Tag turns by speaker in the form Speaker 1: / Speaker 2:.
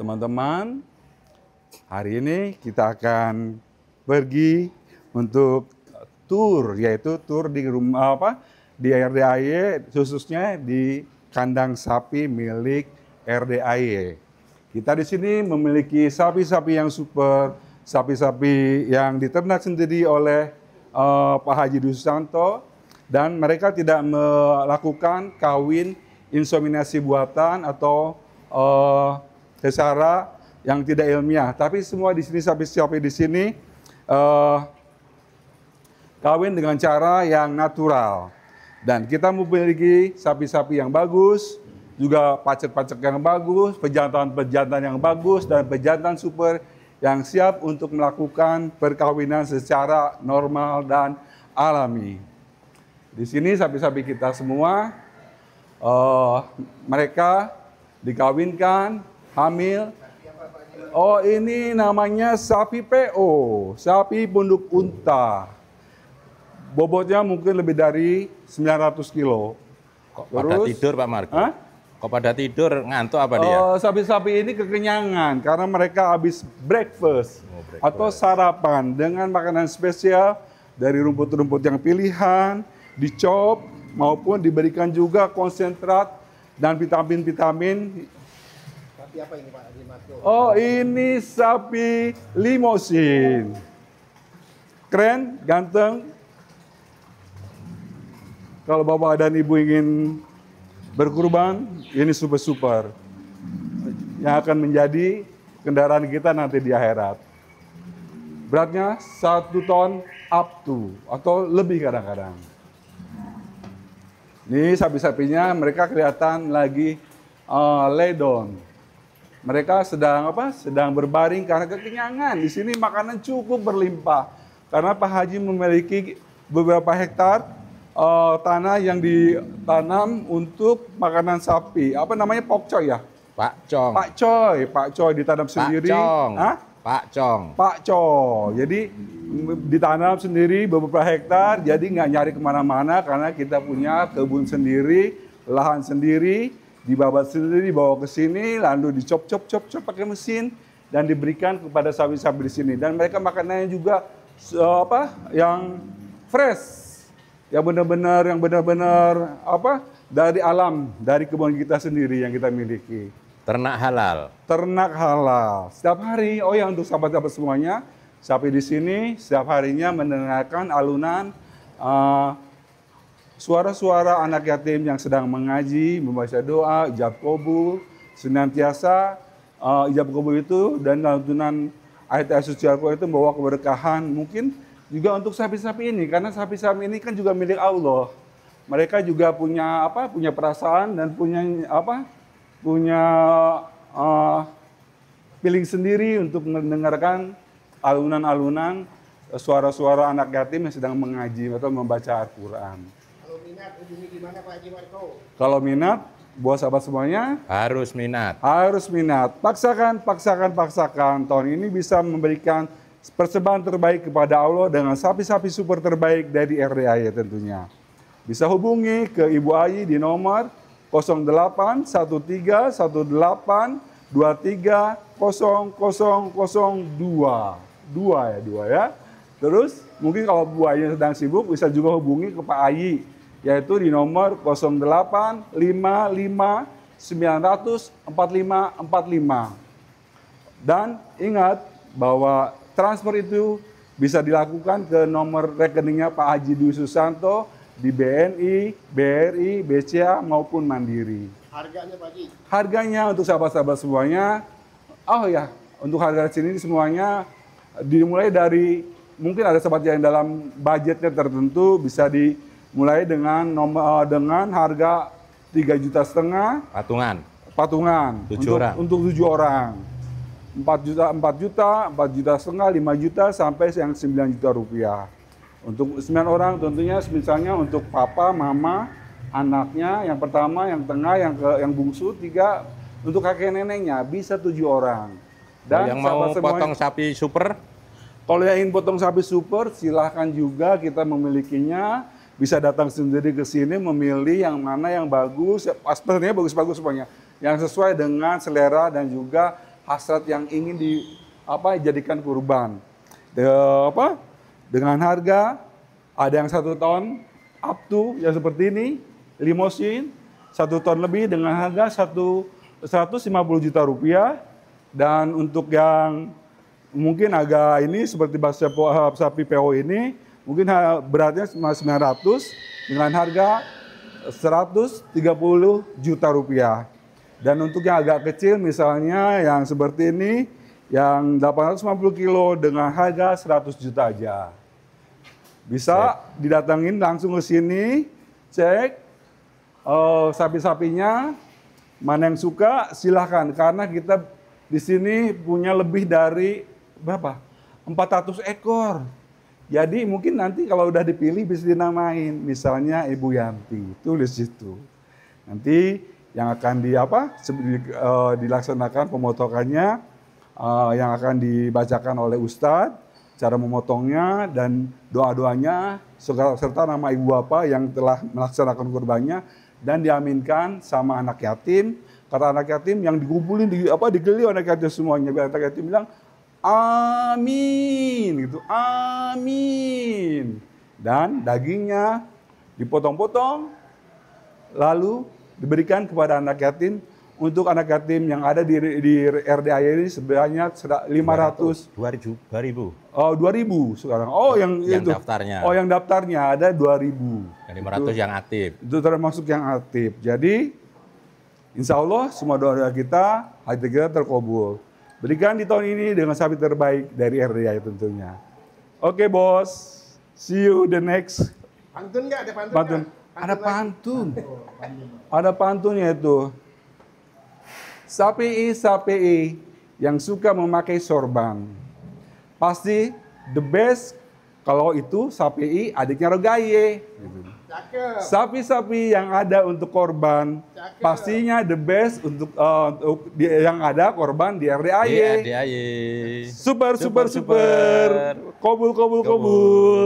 Speaker 1: Teman-teman, hari ini kita akan pergi untuk tur, yaitu tur di rumah di RDAY, khususnya di kandang sapi milik RDAY. Kita di sini memiliki sapi-sapi yang super, sapi-sapi yang diternak sendiri oleh Pak Haji Dwi Susanto, dan mereka tidak melakukan kawin inseminasi buatan atau secara yang tidak ilmiah, tapi semua di sini sapi-sapi di sini kawin dengan cara yang natural. Dan kita memiliki sapi-sapi yang bagus, juga pacet-pacet yang bagus, pejantan-pejantan yang bagus, dan pejantan super yang siap untuk melakukan perkawinan secara normal dan alami. Di sini sapi-sapi kita semua, mereka dikawinkan, hamil. Oh, ini namanya sapi PO, sapi punduk unta. Bobotnya mungkin lebih dari 900 kilo.
Speaker 2: Kok pada tidur Pak Margo?
Speaker 1: Hah?
Speaker 2: Kok pada tidur, ngantuk apa dia?
Speaker 1: Sapi-sapi ini kekenyangan karena mereka habis breakfast, atau sarapan dengan makanan spesial dari rumput-rumput yang pilihan, dicop maupun diberikan juga konsentrat dan vitamin-vitamin.
Speaker 3: Sapi apa ini Pak Haji Margo?
Speaker 1: Oh, ini sapi limosin. Keren, ganteng. Kalau Bapak dan Ibu ingin berkurban, ini super-super. Yang akan menjadi kendaraan kita nanti di akhirat. Beratnya 1 ton up to, atau lebih kadang-kadang. Ini sapi-sapinya, mereka kelihatan lagi lay down. Mereka sedang sedang berbaring karena kekenyangan. Di sini makanan cukup berlimpah karena Pak Haji memiliki beberapa hektar tanah yang ditanam untuk makanan sapi. Apa namanya, pokcoy ya?
Speaker 2: Pakcong.
Speaker 1: Pakcoy ditanam sendiri.
Speaker 2: Pakcong.
Speaker 1: Hah?
Speaker 2: Pakcong.
Speaker 1: Pakcoy. Jadi ditanam sendiri beberapa hektar. Jadi nggak nyari kemana-mana karena kita punya kebun sendiri, lahan sendiri. Dibabat sendiri, dibawa ke sini, lalu dicop pakai mesin dan diberikan kepada sapi-sapi di sini. Dan mereka makanannya juga yang fresh, yang benar-benar dari alam, dari kebun kita sendiri yang kita miliki.
Speaker 2: Ternak halal.
Speaker 1: Ternak halal. Setiap hari, untuk sahabat-sahabat semuanya, sapi di sini setiap harinya mendengarkan alunan suara-suara anak yatim yang sedang mengaji, membaca doa, ijab kabul, senantiasa ijab kabul itu dan lantunan ayat-ayat suci Al-Quran itu membawa keberkahan. Mungkin juga untuk sapi-sapi ini, karena sapi-sapi ini kan juga milik Allah. Mereka juga punya perasaan dan punya feeling sendiri untuk mendengarkan alunan-alunan suara-suara anak yatim yang sedang mengaji atau membaca Al-Quran.
Speaker 3: Kalau minat, hubungi gimana Pak Haji Margo?
Speaker 1: Kalau minat, buat sahabat semuanya,
Speaker 2: Harus minat.
Speaker 1: harus minat. Paksakan. Tahun ini bisa memberikan persembahan terbaik kepada Allah dengan sapi-sapi super terbaik dari RDAY tentunya. Bisa hubungi ke Ibu Ayi di nomor 0813-1823-0002. Dua ya. Terus mungkin kalau Bu Ayi sedang sibuk bisa juga hubungi ke Pak Ayi, yaitu di nomor 0855-900-4545. Dan ingat bahwa transfer itu bisa dilakukan ke nomor rekeningnya Pak Haji Dwi Susanto di BNI, BRI, BCA maupun Mandiri.
Speaker 3: Harganya Pak Haji?
Speaker 1: Harganya untuk sahabat-sahabat semuanya, untuk harga sini semuanya dimulai dari, mungkin ada sahabat yang dalam budgetnya tertentu, bisa dimulai dengan harga 3,5 juta patungan
Speaker 2: 7 orang.
Speaker 1: untuk 7 orang. 4 juta, 4,5 juta, 5 juta sampai yang 9 juta rupiah. Untuk 9 orang tentunya, misalnya untuk papa, mama, anaknya yang pertama, yang tengah, yang bungsu 3, untuk kakek neneknya bisa 7 orang. Dan
Speaker 2: yang mau potong sapi super?
Speaker 1: Kalau yang ingin potong sapi super, silahkan juga, kita memilikinya. Bisa datang sendiri ke sini, memilih yang mana yang bagus, sebenarnya bagus-bagus semuanya. Yang sesuai dengan selera dan juga hasrat yang ingin dijadikan kurban. Dengan harga ada yang 1 ton up to yang seperti ini, limousine 1 ton lebih dengan harga 150 juta rupiah. Dan untuk yang mungkin agak ini seperti sapi PO ini mungkin beratnya 900 dengan harga 130 juta rupiah. Dan untuk yang agak kecil misalnya yang seperti ini yang 850 kilo dengan harga 100 juta aja. Bisa didatengin langsung ke sini, cek sapi-sapinya, mana yang suka silahkan. Karena kita di sini punya lebih dari berapa? 400 ekor. Jadi mungkin nanti kalau udah dipilih bisa dinamain, misalnya Ibu Yanti, tulis situ. Nanti yang akan dilaksanakan pemotongannya, yang akan dibacakan oleh Ustadz, cara memotongnya dan doa-doanya, serta nama ibu bapak yang telah melaksanakan kurbannya dan diaminkan sama anak yatim. Kata anak yatim yang dikumpulin, digeli anak yatim semuanya, biar anak yatim bilang, amin, gitu, amin. Dan dagingnya dipotong-potong, lalu diberikan kepada anak yatim. Untuk anak yatim yang ada di RDAY ini sebanyak 500.
Speaker 2: 2000.
Speaker 1: Oh, 2000 sekarang. Oh, yang itu.
Speaker 2: Daftarnya.
Speaker 1: Oh, yang daftarnya ada 2000.
Speaker 2: Yang 500 yang aktif.
Speaker 1: Itu termasuk yang aktif. Jadi, insya Allah semua doa kita, hati kita terkabul. Berikan di tahun ini dengan sapi terbaik dari RDAY tentunya. Oke, bos. See you the next.
Speaker 3: Pantun nggak? Ada pantun?
Speaker 1: Pantun.
Speaker 3: Nggak?
Speaker 1: Ada
Speaker 3: lagi?
Speaker 1: pantun.
Speaker 3: Oh, pantun.
Speaker 1: Ada pantunnya itu. Sapi yang suka memakai sorban. Pasti the best kalau itu sapi adiknya Rogaye.
Speaker 3: Cakep.
Speaker 1: Sapi-sapi yang ada untuk korban,
Speaker 3: Cakep.
Speaker 1: pastinya the best untuk yang ada korban di RDAY.
Speaker 2: RDAY.
Speaker 1: Super.
Speaker 2: Super.
Speaker 1: Kobul.